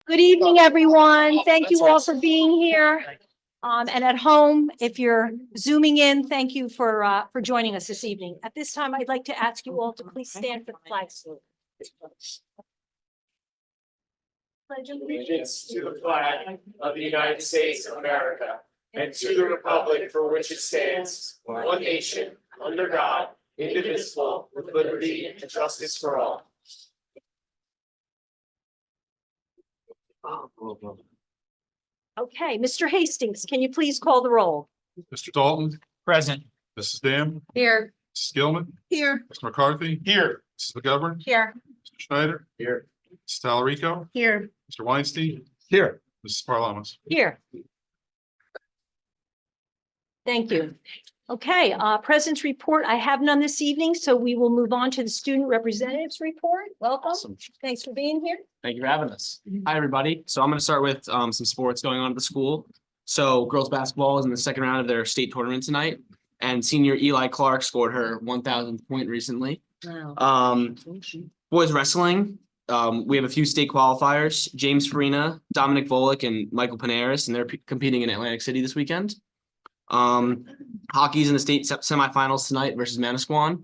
Good evening, everyone. Thank you all for being here. And at home, if you're zooming in, thank you for joining us this evening. At this time, I'd like to ask you all to please stand for the flag salute. Pledge Allegiance to the flag of the United States of America and to the republic for which it stands, one nation, under God, indivisible, with liberty and justice for all. Okay, Mr. Hastings, can you please call the roll? Mr. Dalton. Present. Mrs. Dam. Here. Mrs. Gilman. Here. Mr. McCarthy. Here. Mrs. McGovern. Here. Mr. Schneider. Here. Mrs. Talarico. Here. Mr. Weinstein. Here. Mrs. Parliament's. Here. Thank you. Okay, presence report. I have none this evening, so we will move on to the student representatives report. Welcome. Awesome. Thanks for being here. Thank you for having us. Hi, everybody. So I'm going to start with some sports going on at the school. So girls basketball is in the second round of their state tournament tonight, and senior Eli Clark scored her 1,000th point recently. Wow. Boys wrestling, we have a few state qualifiers: James Farina, Dominic Volick, and Michael Panaris, and they're competing in Atlantic City this weekend. Hockey's in the state semifinals tonight versus Manasquan.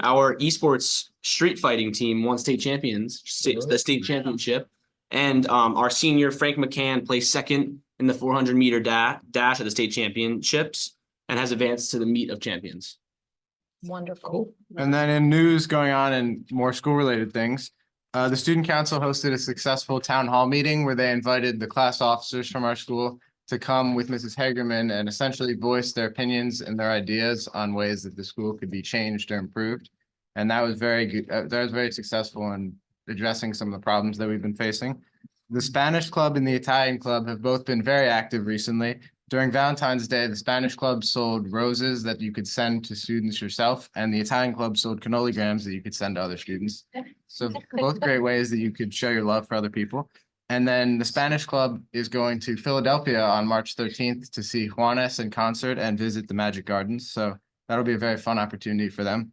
Our esports street fighting team won the state championship, and our senior Frank McCann placed second in the 400-meter dash at the state championships and has advanced to the meet of champions. Wonderful. And then in news going on and more school related things, the student council hosted a successful town hall meeting where they invited the class officers from our school to come with Mrs. Hagerman and essentially voice their opinions and their ideas on ways that the school could be changed or improved. And that was very good. That was very successful in addressing some of the problems that we've been facing. The Spanish Club and the Italian Club have both been very active recently. During Valentine's Day, the Spanish Club sold roses that you could send to students yourself, and the Italian Club sold cannoli grams that you could send to other students. So both great ways that you could show your love for other people. And then the Spanish Club is going to Philadelphia on March 13th to see Juanes in concert and visit the Magic Gardens. So that'll be a very fun opportunity for them.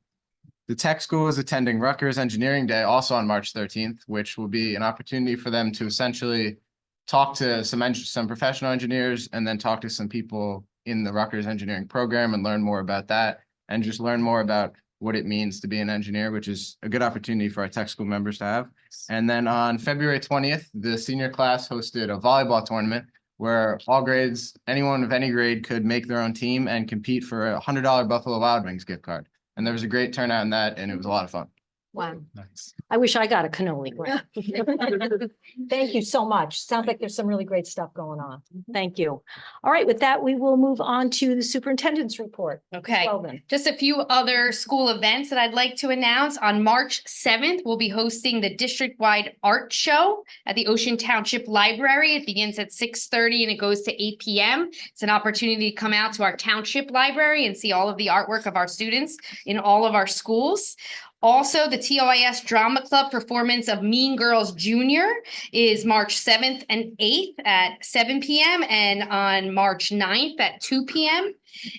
The tech school is attending Rutgers Engineering Day also on March 13th, which will be an opportunity for them to essentially talk to some professional engineers and then talk to some people in the Rutgers engineering program and learn more about that and just learn more about what it means to be an engineer, which is a good opportunity for our tech school members to have. And then on February 20th, the senior class hosted a volleyball tournament where all grades, anyone of any grade could make their own team and compete for a $100 Buffalo Wild Wings gift card. And there was a great turnout in that, and it was a lot of fun. Wow. Nice. I wish I got a cannoli grant. Thank you so much. Sounds like there's some really great stuff going on. Thank you. All right, with that, we will move on to the superintendent's report. Okay, Well then. just a few other school events that I'd like to announce. On March 7th, we'll be hosting the district-wide art show at the Ocean Township Library. It begins at 6:30 and it goes to 8 p.m. It's an opportunity to come out to our township library and see all of the artwork of our students in all of our schools. Also, the TOIS Drama Club performance of Mean Girls Junior is March 7th and 8th at 7 p.m. and on March 9th at 2 p.m.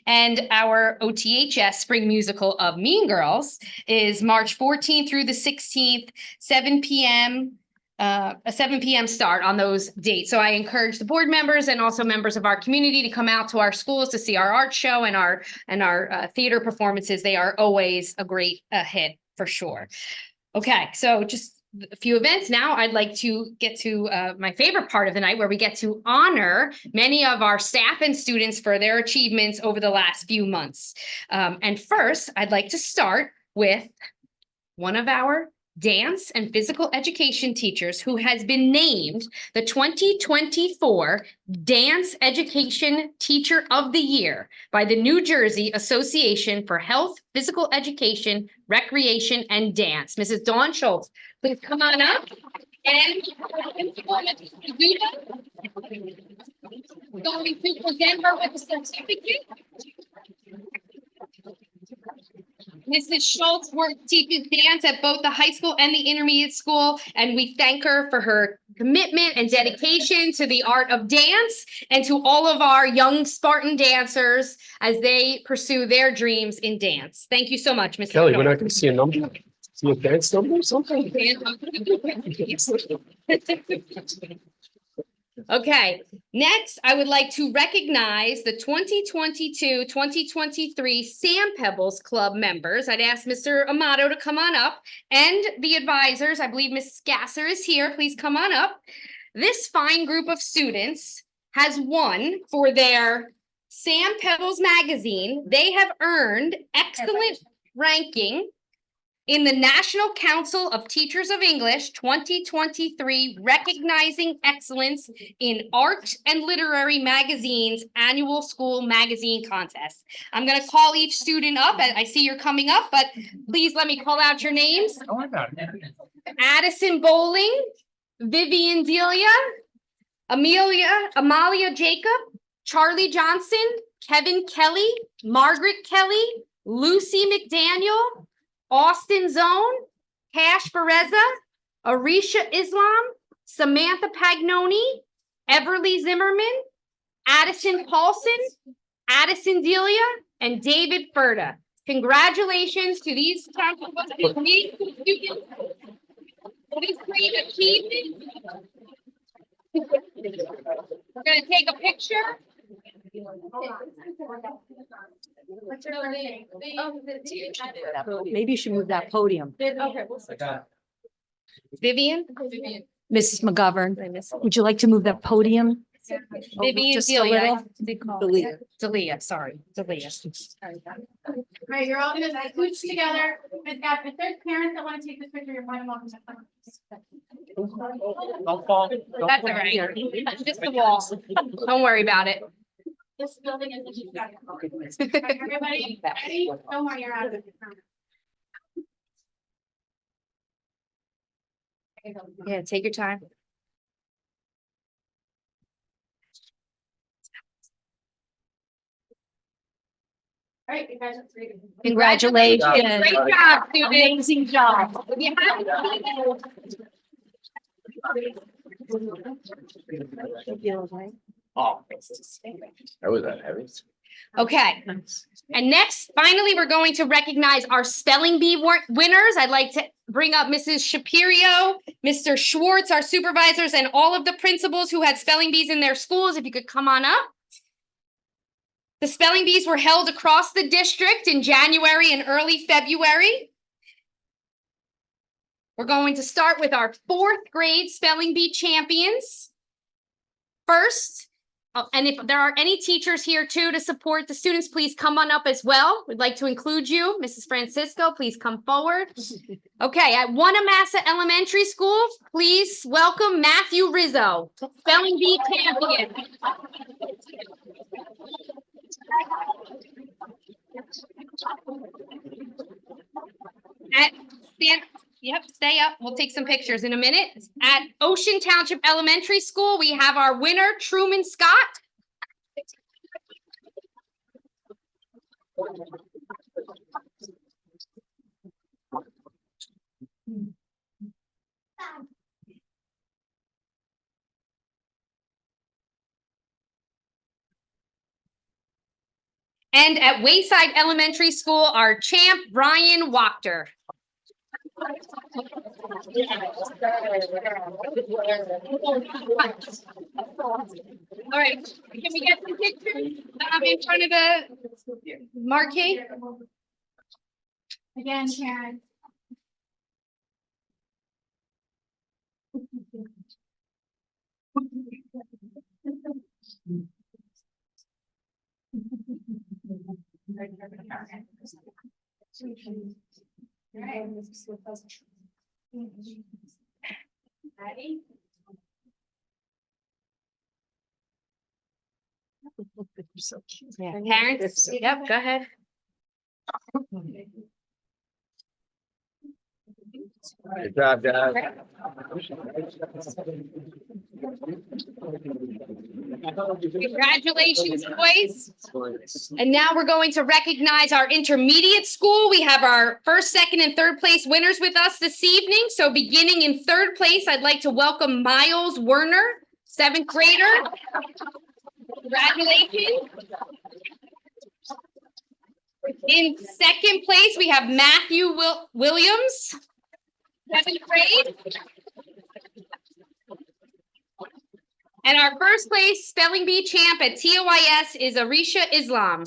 And our OTHS Spring Musical of Mean Girls is March 14th through the 16th, 7 p.m. A 7 p.m. start on those dates. So I encourage the board members and also members of our community to come out to our schools to see our art show and our theater performances. They are always a great hit for sure. Okay, so just a few events. Now I'd like to get to my favorite part of the night where we get to honor many of our staff and students for their achievements over the last few months. And first, I'd like to start with one of our dance and physical education teachers who has been named the 2024 Dance Education Teacher of the Year by the New Jersey Association for Health, Physical Education, Recreation, and Dance. Mrs. Dawn Schultz, please come on up. And going to present her with a certificate. Mrs. Schultz teaches dance at both the high school and the intermediate school, and we thank her for her commitment and dedication to the art of dance and to all of our young Spartan dancers as they pursue their dreams in dance. Thank you so much, Mrs. Kelly, Schultz. we're not going to see a number. Okay, next, I would like to recognize the 2022-2023 Sand Pebbles Club members. I'd ask Mr. Amato to come on up, and the advisors, I believe Ms. Gasser is here, please come on up. This fine group of students has won for their Sand Pebbles magazine. They have earned excellent ranking in the National Council of Teachers of English 2023, recognizing excellence in art and literary magazines annual school magazine contest. I'm going to call each student up. I see you're coming up, but please let me call out your names. Addison Bowling, Vivian Delia, Amalia Jacob, Charlie Johnson, Kevin Kelly, Margaret Kelly, Lucy McDaniel, Austin Zone, Cash Bereza, Arisha Islam, Samantha Pagnoni, Everly Zimmerman, Addison Paulson, Addison Delia, and David Furta. Congratulations to these great achievements. We're going to take a picture. Maybe you should move that podium. Vivian? Mrs. McGovern, would you like to move that podium? Vivian Just a Delia. little? Delia, sorry, Delia. All right, you're all gonna scooch together. If there's parents that want to take this picture, you're more than welcome to come. That's all right. It's just the wall. Don't worry about it. This building is. Everybody, ready? Don't worry, you're out of it. Yeah, take your time. All right, you guys are free. Congratulations. Great job, student. Amazing job. You That was that heavy. Okay, and next, finally, we're going to recognize our spelling bee winners. I'd like to bring up Mrs. Shapiro, Mr. Schwartz, our supervisors, and all of the principals who had spelling bees in their schools. If you could come on up. The spelling bees were held across the district in January and early February. We're going to start with our 4th grade spelling bee champions. First, and if there are any teachers here too to support the students, please come on up as well. We'd like to include you. Mrs. Francisco, please come forward. Okay, at Wanamassa Elementary School, please welcome Matthew Rizzo, spelling bee champion. Stay up. We'll take some pictures in a minute. At Ocean Township Elementary School, we have our winner, Truman Scott. And at Wayside Elementary School, our champ, Brian Wachter. All right, can we get some pictures in front of the marquee? Again, Karen. Ready? Parents, yep, go ahead. Good job, guys. Congratulations, boys. And now we're going to recognize our intermediate school. We have our 1st, 2nd, and 3rd place winners with us this evening. So beginning in 3rd place, I'd like to welcome Miles Werner, 7th grader. Congratulations. In 2nd place, we have Matthew Williams. Seventh grade. And our first place spelling bee champ at TOIS is Arisha Islam.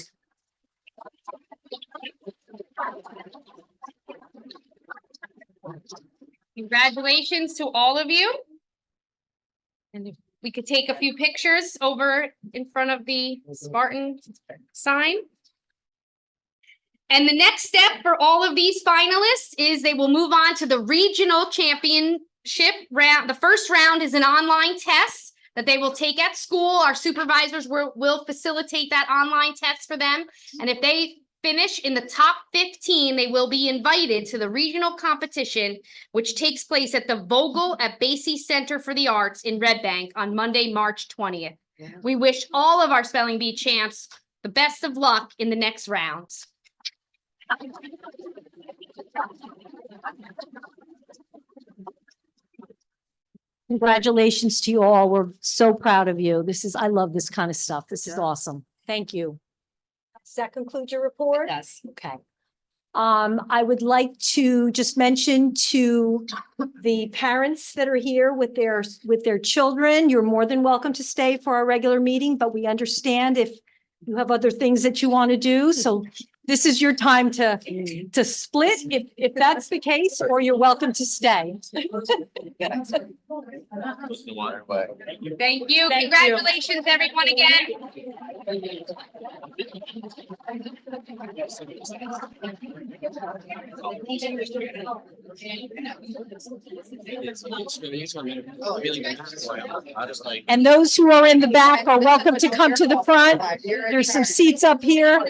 Congratulations to all of you. And if we could take a few pictures over in front of the Spartan sign. And the next step for all of these finalists is they will move on to the regional championship round. The first round is an online test that they will take at school. Our supervisors will facilitate that online test for them. And if they finish in the top 15, they will be invited to the regional competition, which takes place at the Vogel at Basie Center for the Arts in Red Bank on Monday, March 20th. We wish all of our spelling bee champs the best of luck in the next rounds. Congratulations to you all. We're so proud of you. I love this kind of stuff. This is awesome. Thank you. Does that conclude your report? Yes. Okay. I would like to just mention to the parents that are here with their children, you're more than welcome to stay for our regular meeting, but we understand if you have other things that you want to do. So this is your time to split if that's the case, or you're welcome to stay. Thank you. Thank you. Congratulations, everyone, again. And those who are in the back are welcome to come to the front. There's some seats up here.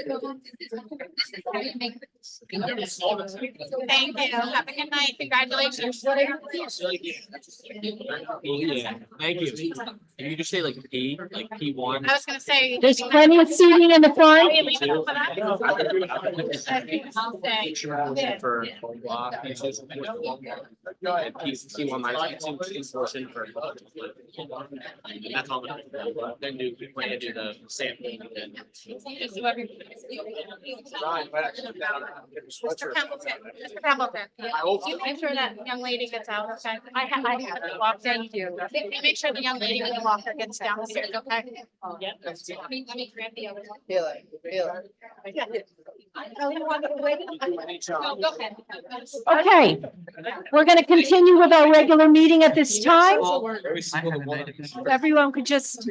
Thank you. Have a good night. Congratulations. Yeah, thank you. Can you just say like P1? I was gonna say. There's plenty of seating in the front. Are you leaving for that? I'll stay. For P1 minus P2 portion for. That's all. Then we plan to do the sampling and then. Mr. Pendleton, you make sure that young lady gets out, okay? I have to walk. Thank you. Make sure the young lady with the walker gets down the stairs, okay? Let me grab the other one. No, go ahead. Okay, we're going to continue with our regular meeting at this time. Everyone could just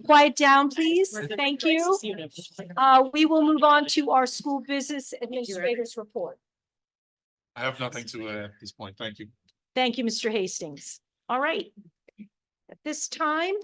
quiet down, please. Thank you. We will move on to our school business administrators report. I have nothing to add at this point. Thank you. Thank you, Mr. Hastings. All right. At this time,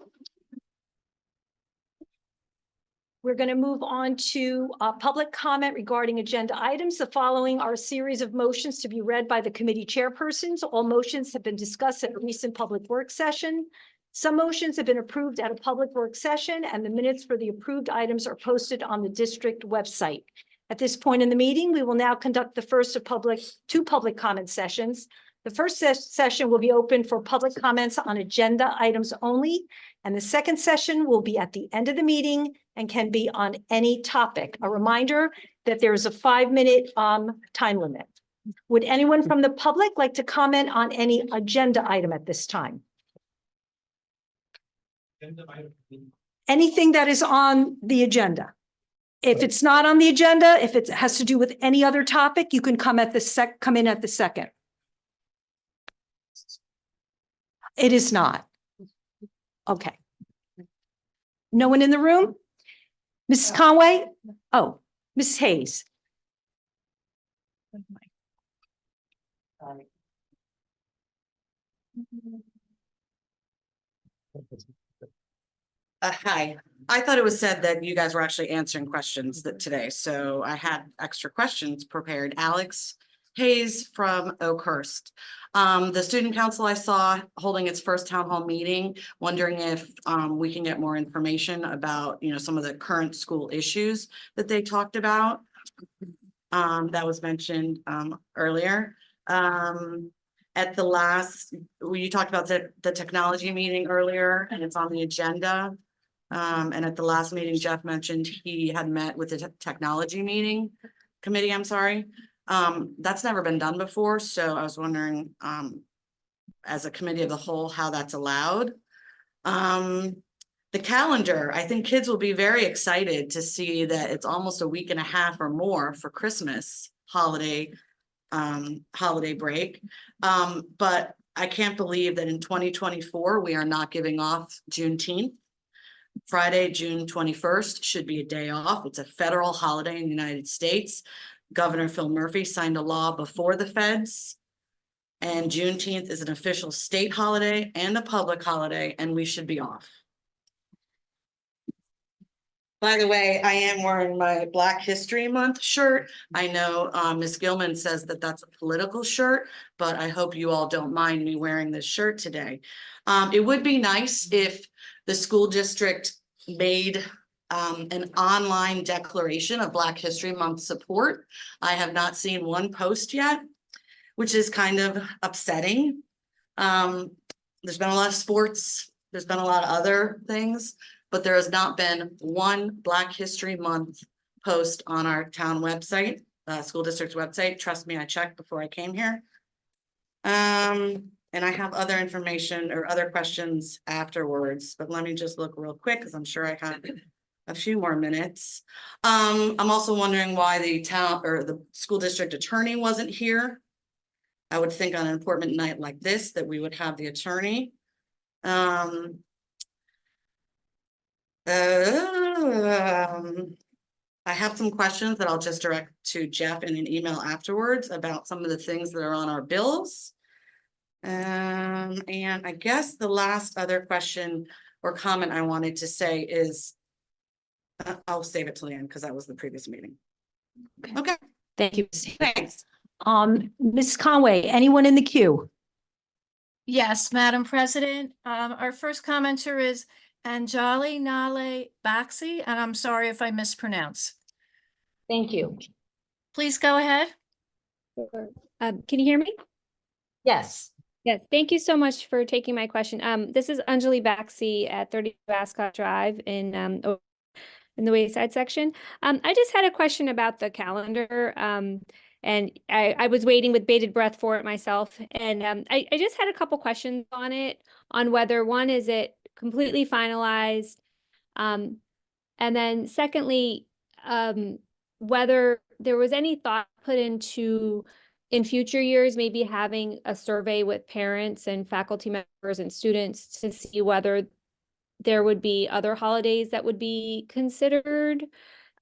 we're going to move on to public comment regarding agenda items. The following are a series of motions to be read by the committee chairpersons. All motions have been discussed at a recent public work session. Some motions have been approved at a public work session, and the minutes for the approved items are posted on the district website. At this point in the meeting, we will now conduct the first of two public comment sessions. The first session will be open for public comments on agenda items only, and the second session will be at the end of the meeting and can be on any topic. A reminder that there is a 5-minute time limit. Would anyone from the public like to comment on any agenda item at this time? Anything that is on the agenda. If it's not on the agenda, if it has to do with any other topic, you can come in at the second. It is not. Okay. No one in the room? Mrs. Conway? Oh, Mrs. Hayes. Hi, I thought it was said that you guys were actually answering questions today, so I had extra questions prepared. Alex Hayes from Oakhurst. The student council I saw holding its first town hall meeting, wondering if we can get more information about, some of the current school issues that they talked about. That was mentioned earlier. At the last, you talked about the technology meeting earlier, and it's on the agenda. And at the last meeting, Jeff mentioned he had met with the technology committee, I'm sorry. That's never been done before, so I was wondering, as a committee of the whole, how that's allowed. The calendar, I think kids will be very excited to see that it's almost a week and a half or more for Christmas holiday break. But I can't believe that in 2024, we are not giving off Juneteenth. Friday, June 21st should be a day off. It's a federal holiday in the United States. Governor Phil Murphy signed a law before the feds. And Juneteenth is an official state holiday and a public holiday, and we should be off. By the way, I am wearing my Black History Month shirt. I know Ms. Gilman says that that's a political shirt, but I hope you all don't mind me wearing this shirt today. It would be nice if the school district made an online declaration of Black History Month support. I have not seen one post yet, which is kind of upsetting. There's been a lot of sports, there's been a lot of other things, but there has not been one Black History Month post on our town website, school district's website. Trust me, I checked before I came here. And I have other information or other questions afterwards, but let me just look real quick because I'm sure I have a few more minutes. I'm also wondering why the town or the school district attorney wasn't here. I would think on an important night like this that we would have the attorney. I have some questions that I'll just direct to Jeff in an email afterwards about some of the things that are on our bills. And I guess the last other question or comment I wanted to say is, I'll save it till the end because that was the previous meeting. Okay, Thank you. thanks. Ms. Conway, anyone in the queue? Yes, Madam President, our first commenter is Anjali Nale Baxi, and I'm sorry if I mispronounce. Thank you. Please go ahead. Can you hear me? Yes. Yes, thank you so much for taking my question. This is Anjali Baxi at 30 Ascot Drive in the Wayside section. I just had a question about the calendar. And I was waiting with bated breath for it myself. And I just had a couple questions on it, on whether one, is it completely finalized? And then secondly, whether there was any thought put into in future years, maybe having a survey with parents and faculty members and students to see whether there would be other holidays that would be considered,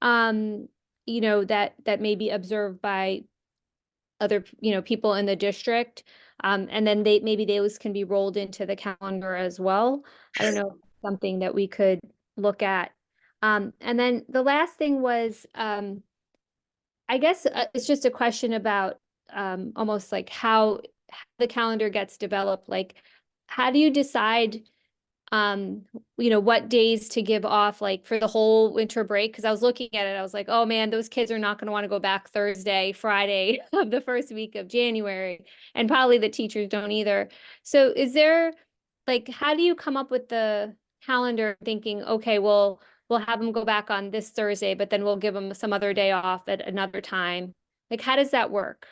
you know, that may be observed by other, you know, people in the district. And then maybe those can be rolled into the calendar as well. I don't know, something that we could look at. And then the last thing was, I guess it's just a question about almost like how the calendar gets developed. Like, how do you decide, you know, what days to give off, like for the whole winter break? Because I was looking at it, I was like, oh man, those kids are not going to want to go back Thursday, Friday of the first week of January, and probably the teachers don't either. So is there, like, how do you come up with the calendar thinking, okay, well, we'll have them go back on this Thursday, but then we'll give them some other day off at another time? Like, how does that work?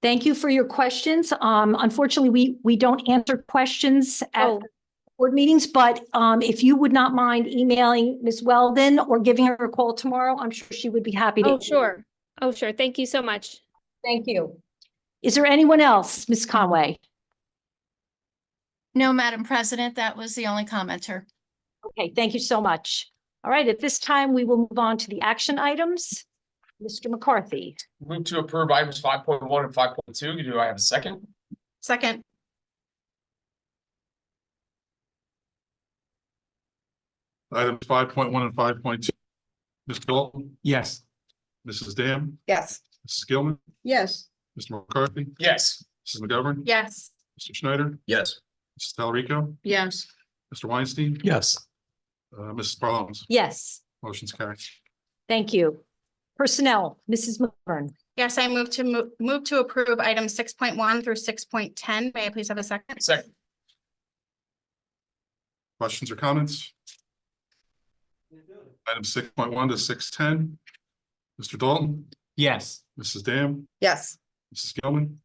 Thank you for your questions. Unfortunately, we don't answer questions at board meetings, but if you would not mind emailing Ms. Weldon or giving her a call tomorrow, I'm sure she would be happy to. Oh, sure. Oh, sure. Thank you so much. Thank you. Is there anyone else, Ms. Conway? No, Madam President, that was the only commenter. Okay, thank you so much. All right, at this time, we will move on to the action items. Mr. McCarthy. Move to approve items 5.1 and 5.2. Do I have a second? Second. Items 5.1 and 5.2. Mr. Dalton, Yes. Mrs. Dam, Yes. Mrs. Gilman, Yes. Mr. McCarthy, Yes. Mrs. McGovern, Yes. Mr. Schneider, Yes. Mrs. Talrico, Yes. Mr. Weinstein, Yes. Mrs. Parlons. Yes, Motion's carried. thank you. Personnel, Mrs. McGovern. Yes, I move to move to approve items 6.1 through 6.10. May I please have a second? Second. Questions or comments? Item 6.1 to 6.10. Mr. Dalton, Yes. Mrs. Dam, Yes. Mrs. Gilman,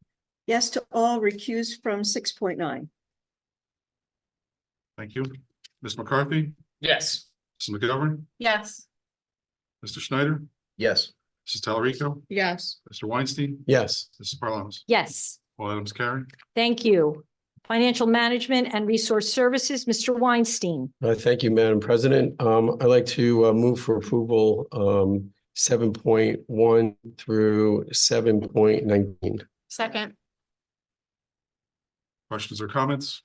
Yes to all, recused from 6.9. thank you. Ms. McCarthy, Yes. Mrs. McGovern, Yes. Mr. Schneider, Yes. Mrs. Talarico, Yes. Mr. Weinstein, Yes. Mrs. Parliamentary. Yes, All items carried. thank you. Financial Management and Resource Services, Mr. Weinstein. Thank you, Madam President. I'd like to move for approval 7.1 through 7.19. Second. Questions or comments?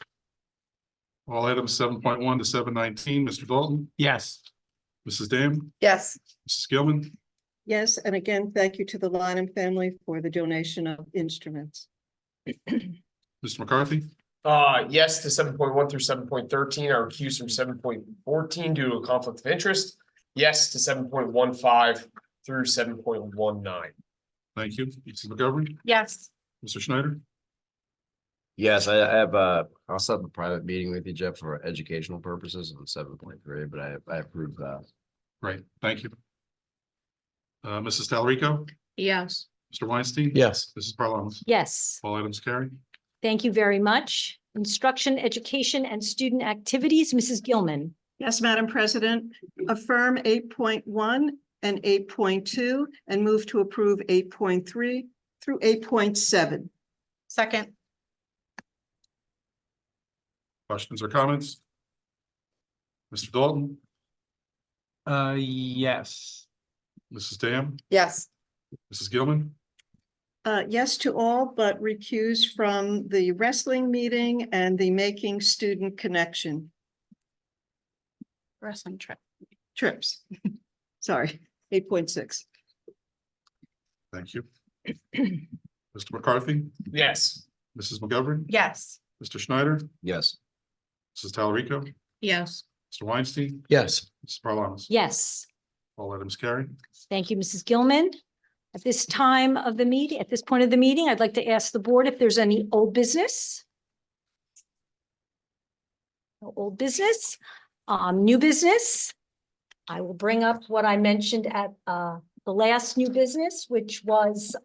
All items 7.1 to 719, Mr. Dalton, Yes. Mrs. Dam, Yes. Mrs. Gilman, Yes, and again, thank you to the Lineham family for the donation of instruments. Mr. McCarthy, Yes to 7.1 through 7.13. I recuse from 7.14 due to a conflict of interest. Yes to 7.15 through 7.19. thank you. Mrs. McGovern, Yes. Mr. Schneider, Yes, I have I'll set up a private meeting with you, Jeff, for educational purposes on 7.3, but I approve that. great, thank you. Mrs. Talarico, Yes. Mr. Weinstein. Yes. Mrs. Parliamentary. Yes, All items carried. thank you very much. Instruction, Education, and Student Activities, Mrs. Gilman. Yes, Madam President, affirm 8.1 and 8.2 and move to approve 8.3 through 8.7. Second. Questions or comments? Mr. Dalton, Yes. Mrs. Dam, Yes. Mrs. Gilman, Yes to all, but recuse from the wrestling meeting and the Making Student Connection Wrestling trip. trips. Sorry, 8.6. thank you. Mr. McCarthy, Yes. Mrs. McGovern, Yes. Mr. Schneider, Yes. Mrs. Talarico, Yes. Mr. Weinstein, Yes. Mrs. Parliamentary. Yes, All items carried. thank you, Mrs. Gilman. At this time of the meeting, at this point of the meeting, I'd like to ask the board if there's any old business. No old business, new business. I will bring up what I mentioned at the last new business, which was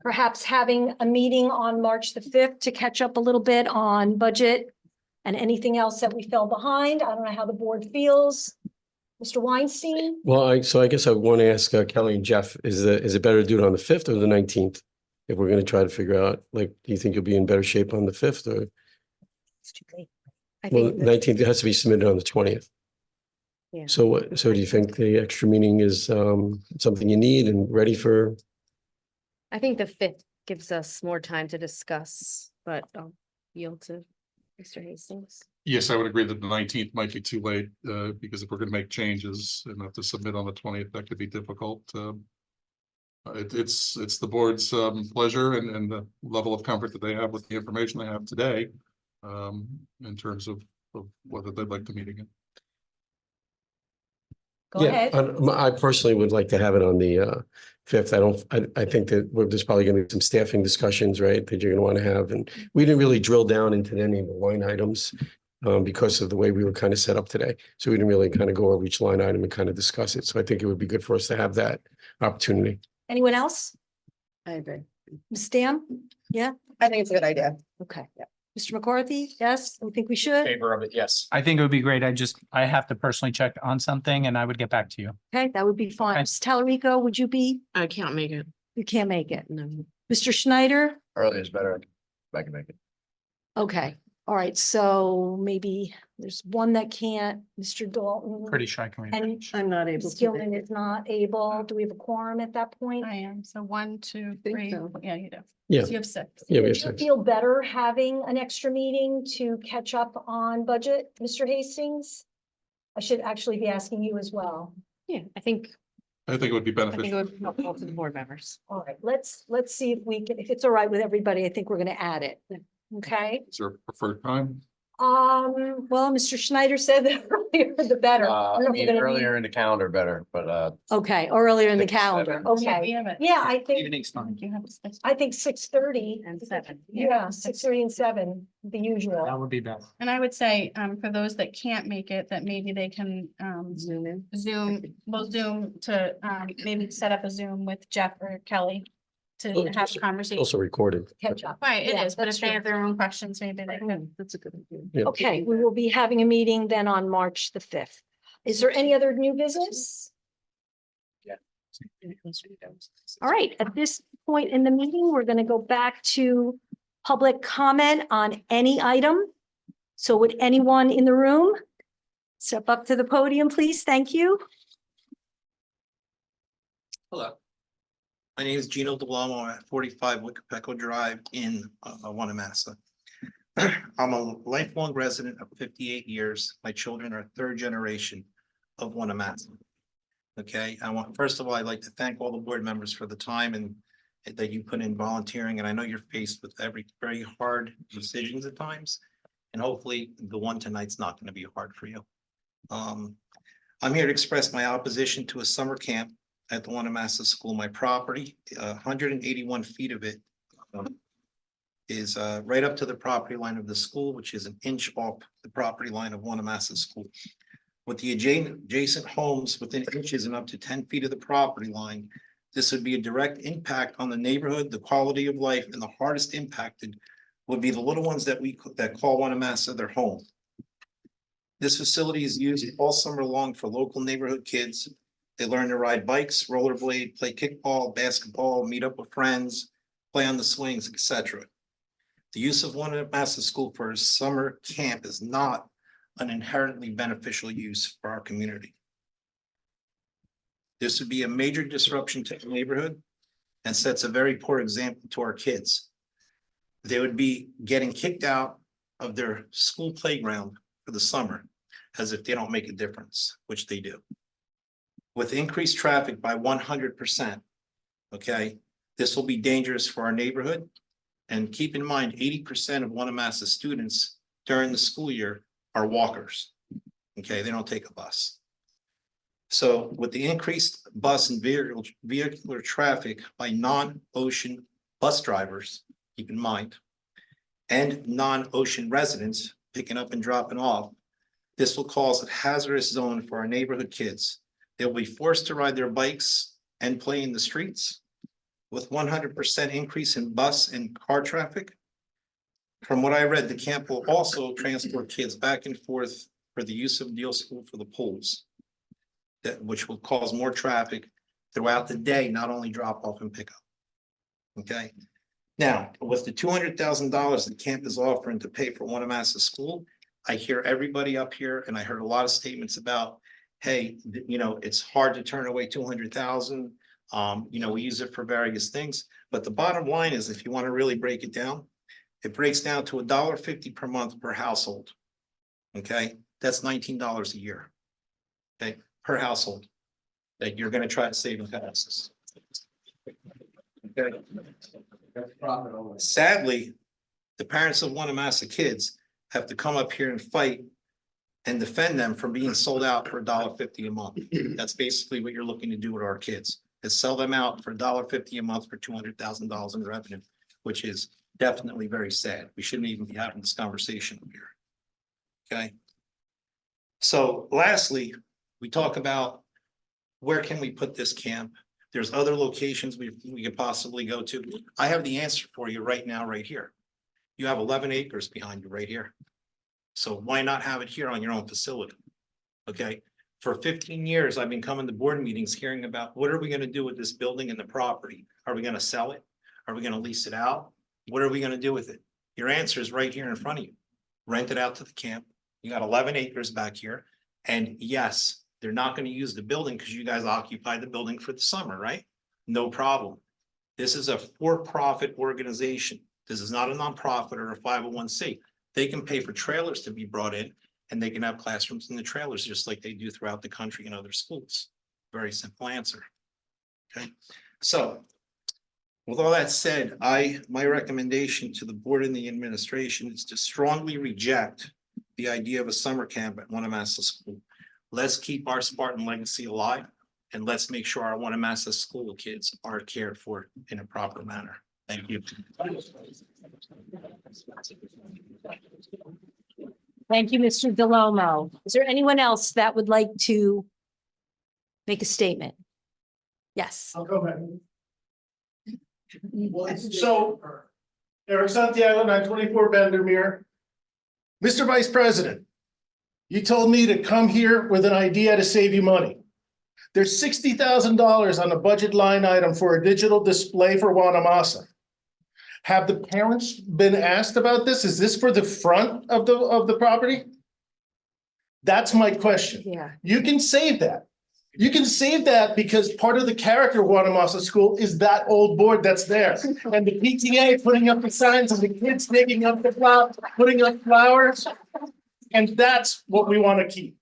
perhaps having a meeting on March the 5th to catch up a little bit on budget and anything else that we fell behind. I don't know how the board feels. Mr. Weinstein? Well, I guess I want to ask Kelly and Jeff, is it better to do it on the 5th or the 19th? If we're going to try to figure out, like, do you think you'll be in better shape on the 5th or, It's too late. I well, think, 19th has to be submitted on the 20th? Yeah. So do you think the extra meeting is something you need and ready for? I think the 5th gives us more time to discuss, but I'll yield to Mr. Hastings. Yes, I would agree that the 19th might be too late, because if we're gonna make changes and have to submit on the 20th, that could be difficult. It's the board's pleasure and the level of comfort that they have with the information they have today. In terms of whether they'd like to meet again. go ahead. I personally would like to have it on the 5th. I think that there's probably going to be some staffing discussions, right, that you're going to want to have. And we didn't really drill down into any of the line items because of the way we were kind of set up today. So we didn't really kind of go over each line item and kind of discuss it. So I think it would be good for us to have that opportunity. Anyone else? I agree. Ms. Dam? Yeah, I think it's a good idea. okay. Mr. McCarthy? Yes, I think we should. Favor of it, yes. I think it would be great. I have to personally check on something and I would get back to you. Okay, that would be fine. Okay. Ms. Talarico, would you be? I can't make it. You can't make it. No. Mr. Schneider? Earlier is better. I can make it. Okay, all right, so maybe there's one that can't, Mr. Dalton. Pretty sure I can. read it. And I'm not able Ms. to. Gilman is not able. Do we have a quorum at that point? I am. So 1, 2, Think 3. so. Yeah, you do. Yeah. So you have 6. Yeah, we Would have you 6. feel better having an extra meeting to catch up on budget, Mr. Hastings? I should actually be asking you as well. Yeah, I think I think it would be it beneficial. would be helpful to the board members. All right, let's see if we can, if it's all right with everybody, I think we're gonna add it. Okay, Is there a preferred time? Well, Mr. Schneider said the earlier the better. I don't know if we're gonna need- Earlier in the calendar better, but Okay, or earlier in the 6, calendar, 7. okay. Yeah, I think, Evening's fine. I think 6:30. And 7. Yeah, 6:30 and 7, the That usual. would be best. And I would say, for those that can't make it, that maybe they can, Zoom in. Zoom to, maybe set up a Zoom with Jeff or Kelly to Oh, it's have also- a conversation. Also recorded. Catch up. Right, it Yeah, is, but that's if they true. have their own questions, maybe they can. That's a good idea. Yeah. Okay, we will be having a meeting then on March the 5th. Is there any other new business? All right, at this point in the meeting, we're going to go back to public comment on any item. So would anyone in the room step up to the podium, please? Thank you. Hello. My name is Gino DeLamo at 45 Wickapeco Drive in Wanamassa. I'm a lifelong resident of 58 years. My children are third generation of Wanamassa. Okay, first of all, I'd like to thank all the board members for the time and that you put in volunteering, and I know you're faced with very hard decisions at times. And hopefully the one tonight's not going to be hard for you. I'm here to express my opposition to a summer camp at the Wanamassa School. My property, 181 feet of it is right up to the property line of the school, which is an inch off the property line of Wanamassa School. With the adjacent homes within inches and up to 10 feet of the property line, this would be a direct impact on the neighborhood, the quality of life, and the hardest impacted would be the little ones that call Wanamassa their home. This facility is used all summer long for local neighborhood kids. They learn to ride bikes, rollerblade, play kickball, basketball, meet up with friends, play on the swings, etc. The use of Wanamassa School for a summer camp is not an inherently beneficial use for our community. This would be a major disruption to the neighborhood and sets a very poor example to our kids. They would be getting kicked out of their school playground for the summer as if they don't make a difference, which they do. With increased traffic by 100%, okay, this will be dangerous for our neighborhood. And keep in mind, 80% of Wanamassa students during the school year are walkers. Okay, they don't take a bus. So with the increased bus and vehicular traffic by non-ocean bus drivers, keep in mind, and non-ocean residents picking up and dropping off, this will cause a hazardous zone for our neighborhood kids. They'll be forced to ride their bikes and play in the streets. With 100% increase in bus and car traffic. From what I read, the camp will also transport kids back and forth for the use of Deal School for the pools. Which will cause more traffic throughout the day, not only drop off and pick up. Okay, now with the $200,000 the camp is offering to pay for Wanamassa School, I hear everybody up here, and I heard a lot of statements about, hey, you know, it's hard to turn away 200,000. You know, we use it for various things, but the bottom line is, if you want to really break it down, it breaks down to $1.50 per month per household. Okay, that's $19 a year. Okay, per household that you're going to try to save in taxes. Okay. Sadly, the parents of Wanamassa kids have to come up here and fight and defend them from being sold out for $1.50 a month. That's basically what you're looking to do with our kids, is sell them out for $1.50 a month for $200,000 in revenue, which is definitely very sad. We shouldn't even be having this conversation here. Okay. So lastly, we talk about where can we put this camp? There's other locations we could possibly go to. I have the answer for you right now, right here. You have 11 acres behind you right here. So why not have it here on your own facility? Okay, for 15 years, I've been coming to board meetings hearing about what are we going to do with this building and the property? Are we going to sell it? Are we going to lease it out? What are we going to do with it? Your answer is right here in front of you. Rent it out to the camp. You got 11 acres back here. And yes, they're not going to use the building because you guys occupy the building for the summer, right? No problem. This is a for-profit organization. This is not a nonprofit or a 501c. They can pay for trailers to be brought in, and they can have classrooms in the trailers just like they do throughout the country in other schools. Very simple answer. Okay, so with all that said, my recommendation to the board and the administration is to strongly reject the idea of a summer camp at Wanamassa School. Let's keep our Spartan legacy alive, and let's make sure our Wanamassa School kids are cared for in a proper manner. Thank you. Thank you, Mr. Delomo. Is there anyone else that would like to make a statement? Yes. I'll go back. So, Eric Santiago, 924 Bendermere. Mr. Vice President, you told me to come here with an idea to save you money. There's $60,000 on the budget line item for a digital display for Wanamassa. Have the parents been asked about this? Is this for the front of the property? That's my question. Yeah. You can save that. You can save that because part of the character of Wanamassa School is that old board that's there. And the PTA putting up the signs and the kids digging up the flowers, putting up flowers. And that's what we want to keep.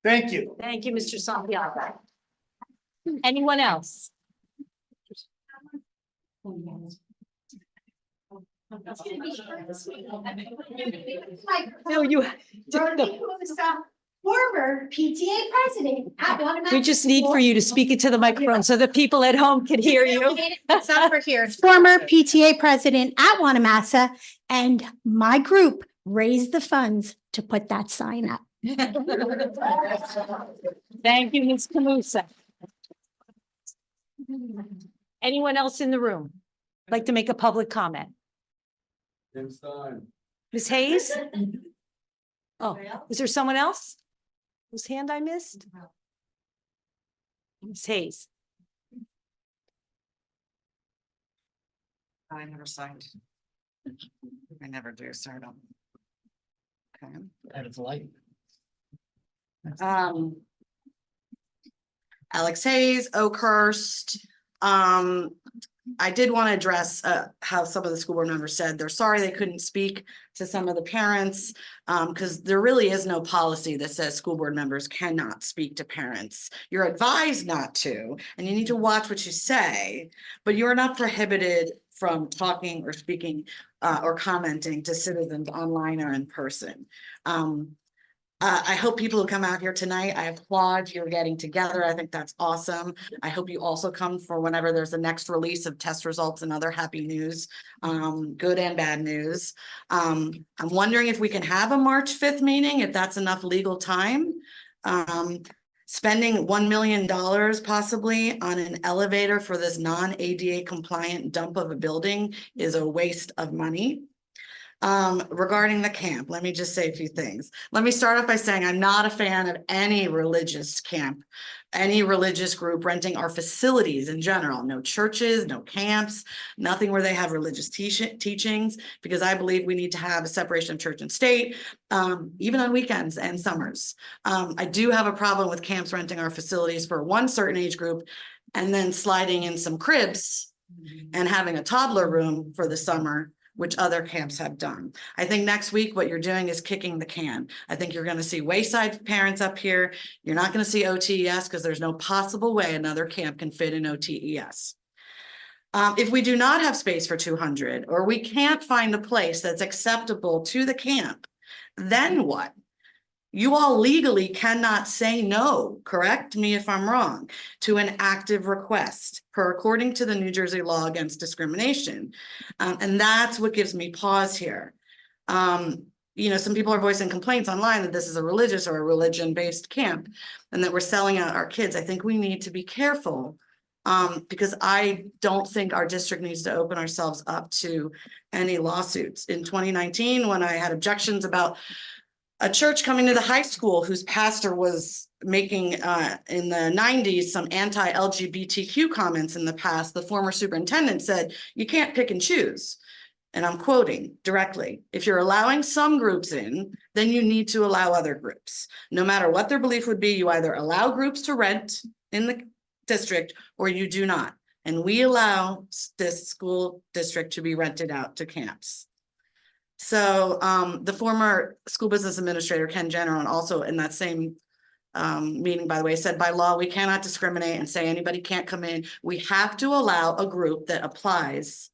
Thank you. Thank you, Mr. Santiago. Anyone else? No, you. Former PTA president at Wanamassa. We just need for you to speak into the microphone so that people at home can hear you. It's not for here. Former PTA president at Wanamassa, and my group raised the funds to put that sign up. Thank you, Ms. Camusa. Anyone else in the room like to make a public comment? Ms. Hayes? Oh, is there someone else? Whose hand I missed? Ms. Hayes. I never signed. I never do, sorry. Okay. That is light. Alex Hayes, Oakhurst. I did want to address how some of the school board members said they're sorry they couldn't speak to some of the parents because there really is no policy that says school board members cannot speak to parents. You're advised not to, and you need to watch what you say, but you're not prohibited from talking or speaking or commenting to citizens online or in person. I hope people who come out here tonight, I applaud you're getting together. I think that's awesome. I hope you also come for whenever there's the next release of test results and other happy news, good and bad news. I'm wondering if we can have a March 5th meeting, if that's enough legal time. Spending $1 million possibly on an elevator for this non-ADA compliant dump of a building is a waste of money. Regarding the camp, let me just say a few things. Let me start off by saying I'm not a fan of any religious camp, any religious group renting our facilities in general. No churches, no camps, nothing where they have religious teachings, because I believe we need to have a separation of church and state, even on weekends and summers. I do have a problem with camps renting our facilities for one certain age group and then sliding in some cribs and having a toddler room for the summer, which other camps have done. I think next week, what you're doing is kicking the can. I think you're gonna see Wayside parents up here. You're not gonna see OTES because there's no possible way another camp can fit in OTES. If we do not have space for 200, or we can't find a place that's acceptable to the camp, then what? You all legally cannot say no, correct me if I'm wrong, to an active request according to the New Jersey law against discrimination. And that's what gives me pause here. You know, some people are voicing complaints online that this is a religious or a religion-based camp and that we're selling out our kids. I think we need to be careful because I don't think our district needs to open ourselves up to any lawsuits. In 2019, when I had objections about a church coming to the high school whose pastor was making in the 90s some anti-LGBTQ comments in the past, the former superintendent said, you can't pick and choose. And I'm quoting directly, if you're allowing some groups in, then you need to allow other groups. No matter what their belief would be, you either allow groups to rent in the district or you do not. And we allow this school district to be rented out to camps. So the former school business administrator, Ken Jenner, and also in that same meeting, by the way, said by law, we cannot discriminate and say anybody can't come in. We have to allow a group that applies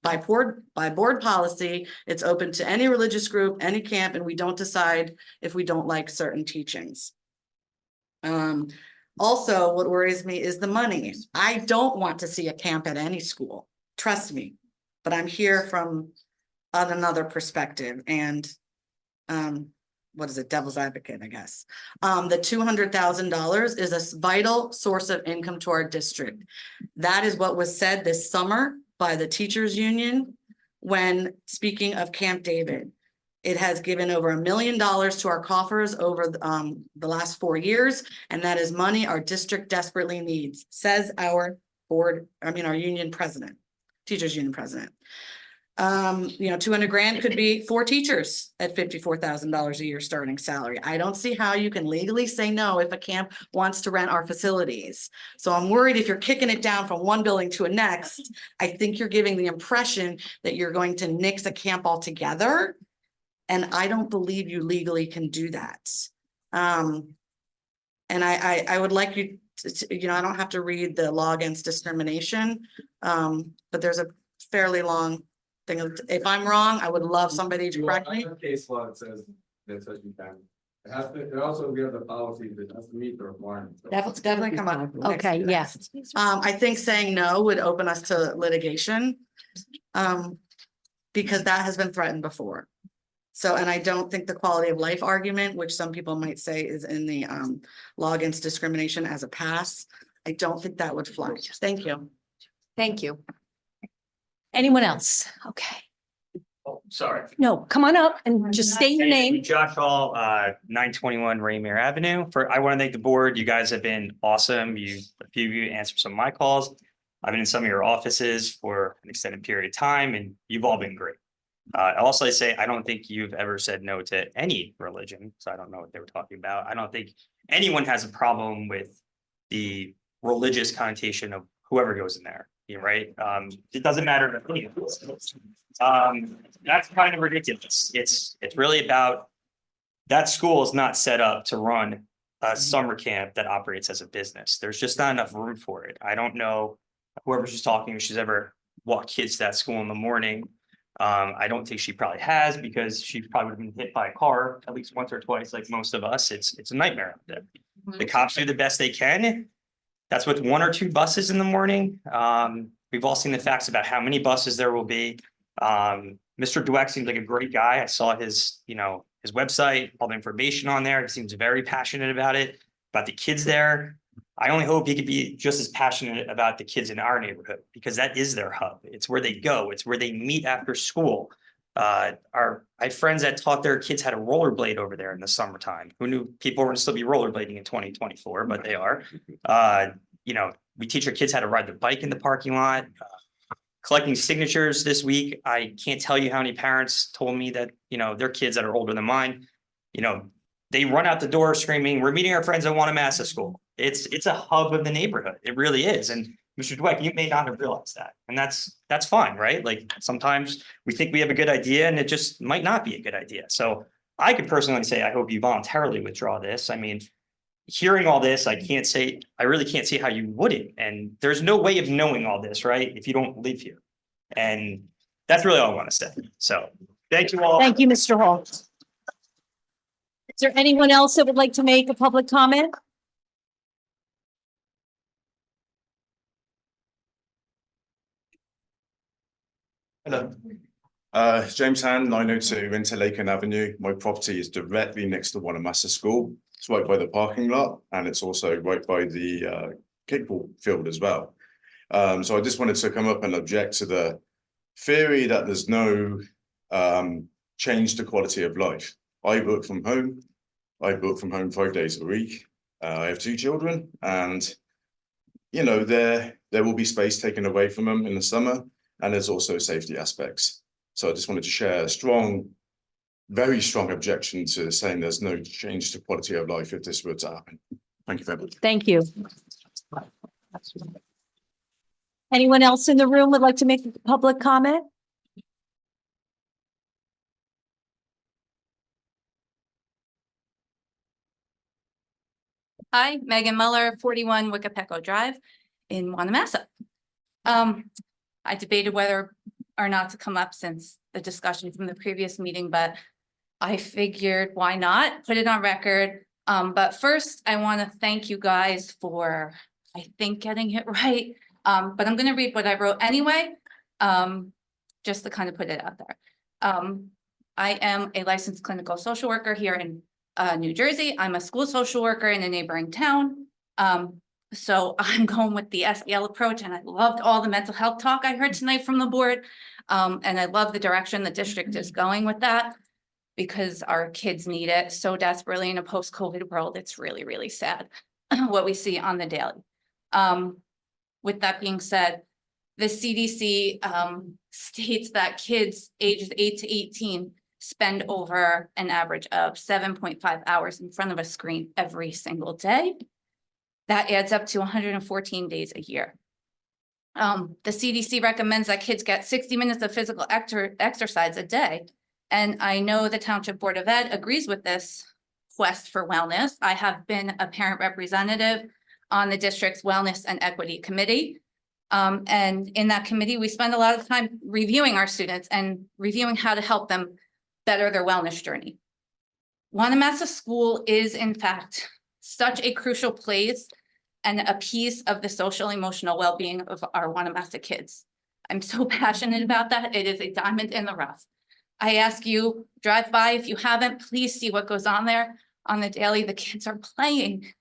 By board policy, it's open to any religious group, any camp, and we don't decide if we don't like certain teachings. Also, what worries me is the money. I don't want to see a camp at any school, trust me. But I'm here from on another perspective and what is it, devil's advocate, I guess. The $200,000 is a vital source of income to our district. That is what was said this summer by the teachers union when speaking of Camp David. It has given over $1 million to our coffers over the last 4 years, and that is money our district desperately needs, says our our union president, teachers union president. 200 grand could be 4 teachers at $54,000 a year starting salary. I don't see how you can legally say no if a camp wants to rent our facilities. So I'm worried if you're kicking it down from one building to a next, I think you're giving the impression that you're going to nix a camp altogether. And I don't believe you legally can do that. And I would like you to, I don't have to read the law against discrimination, but there's a fairly long thing. If I'm wrong, I would love somebody to correct me. Case law that says you can. It has to, it also, we have the policy that has to meet the requirements. That's definitely come up. Okay, yes. I think saying no would open us to litigation. Because that has been threatened before. So, and I don't think the quality of life argument, which some people might say is in the law against discrimination as a pass, I don't think that would fly. Thank you. Thank you. Anyone else? Okay. Oh, sorry. No, come on up and just state your name. Josh Hall, 921 Raymere Avenue. I want to thank the board. You guys have been awesome. A few of you answered some of my calls. I've been in some of your offices for an extended period of time, and you've all been great. I also say, I don't think you've ever said no to any religion, so I don't know what they were talking about. I don't think anyone has a problem with the religious connotation of whoever goes in there, right? It doesn't matter to any of us. That's kind of ridiculous. It's really about, that school is not set up to run a summer camp that operates as a business. There's just not enough room for it. I don't know whoever's just talking, if she's ever walked kids to that school in the morning. I don't think she probably has, because she probably would have been hit by a car at least once or twice, like most of us. It's a nightmare out there. The cops do the best they can. That's with 1 or 2 buses in the morning. We've all seen the facts about how many buses there will be. Mr. Dweck seems like a great guy. I saw his, his website, all the information on there. He seems very passionate about it, about the kids there. I only hope he could be just as passionate about the kids in our neighborhood, because that is their hub. It's where they go. It's where they meet after school. I have friends that taught their kids how to rollerblade over there in the summertime. Who knew people were going to still be rollerblading in 2024, but they are. We teach our kids how to ride the bike in the parking lot. Collecting signatures this week. I can't tell you how many parents told me that, their kids that are older than mine, they run out the door screaming, "We're meeting our friends at Wanamassa School." It's a hub of the neighborhood. It really is. And Mr. Dweck, you may not have realized that. And that's fine, right? Like, sometimes we think we have a good idea and it just might not be a good idea. So I could personally say, I hope you voluntarily withdraw this. I mean, hearing all this, I really can't see how you wouldn't. And there's no way of knowing all this, right? If you don't live here. And that's really all I want to say. So thank you all. Thank you, Mr. Hall. Is there anyone else that would like to make a public comment? Hello. James Hand, 902 Interlaken Avenue. My property is directly next to Wanamassa School. It's right by the parking lot, and it's also right by the kickball field as well. So I just wanted to come up and object to the theory that there's no change to quality of life. I work from home. I work from home 5 days a week. I have 2 children, and there will be space taken away from them in the summer, and there's also safety aspects. So I just wanted to share a very strong objection to saying there's no change to quality of life if this were to happen. Thank you very much. Thank you. Anyone else in the room would like to make a public comment? Hi, Megan Muller, 41 Wickapeco Drive in Wanamassa. I debated whether or not to come up since the discussion from the previous meeting, but I figured why not put it on record. But first I want to thank you guys for, I think, getting it right. But I'm going to read what I wrote anyway, just to kind of put it out there. I am a licensed clinical social worker here in New Jersey. I'm a school social worker in a neighboring town. So I'm going with the SEL approach, and I loved all the mental health talk I heard tonight from the board. And I love the direction the district is going with that, because our kids need it so desperately in a post-COVID world. It's really, really sad what we see on the daily. With that being said, the CDC states that kids ages 8 to 18 spend over an average of 7.5 hours in front of a screen every single day. That adds up to 114 days a year. The CDC recommends that kids get 60 minutes of physical exercise a day. And I know the Township Board of Ed agrees with this quest for wellness. I have been a parent representative on the district's Wellness and Equity Committee. And in that committee, we spend a lot of time reviewing our students and reviewing how to help them better their wellness journey. Wanamassa School is, in fact, such a crucial place and a piece of the social emotional well-being of our Wanamassa kids. I'm so passionate about that. It is a diamond in the rough. I ask you, drive by. If you haven't, please see what goes on there on the daily. The kids are playing.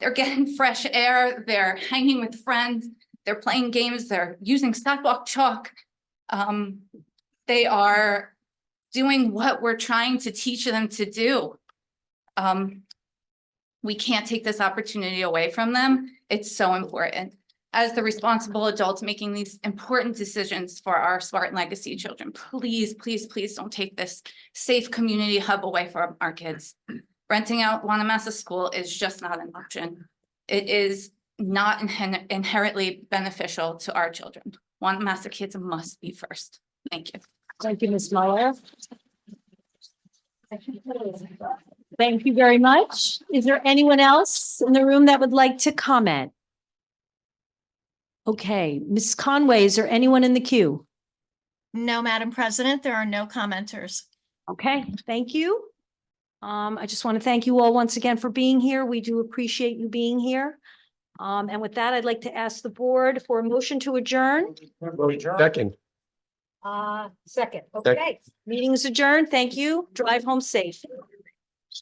They're getting fresh air. They're hanging with friends. They're playing games. They're using sidewalk chalk. They are doing what we're trying to teach them to do. We can't take this opportunity away from them. It's so important. As the responsible adults making these important decisions for our Spartan Legacy children, please, please, please don't take this safe community hub away from our kids. Renting out Wanamassa School is just not an option. It is not inherently beneficial to our children. Wanamassa kids must be first. Thank you. Thank you, Ms. Muller. Thank you very much. Is there anyone else in the room that would like to comment? Okay, Ms. Conway, is there anyone in the queue? No, Madam President, there are no commenters. Okay, thank you. I just want to thank you all once again for being here. We do appreciate you being here. And with that, I'd like to ask the board for a motion to adjourn. Second. Second, okay. Meeting is adjourned. Thank you. Drive home safe.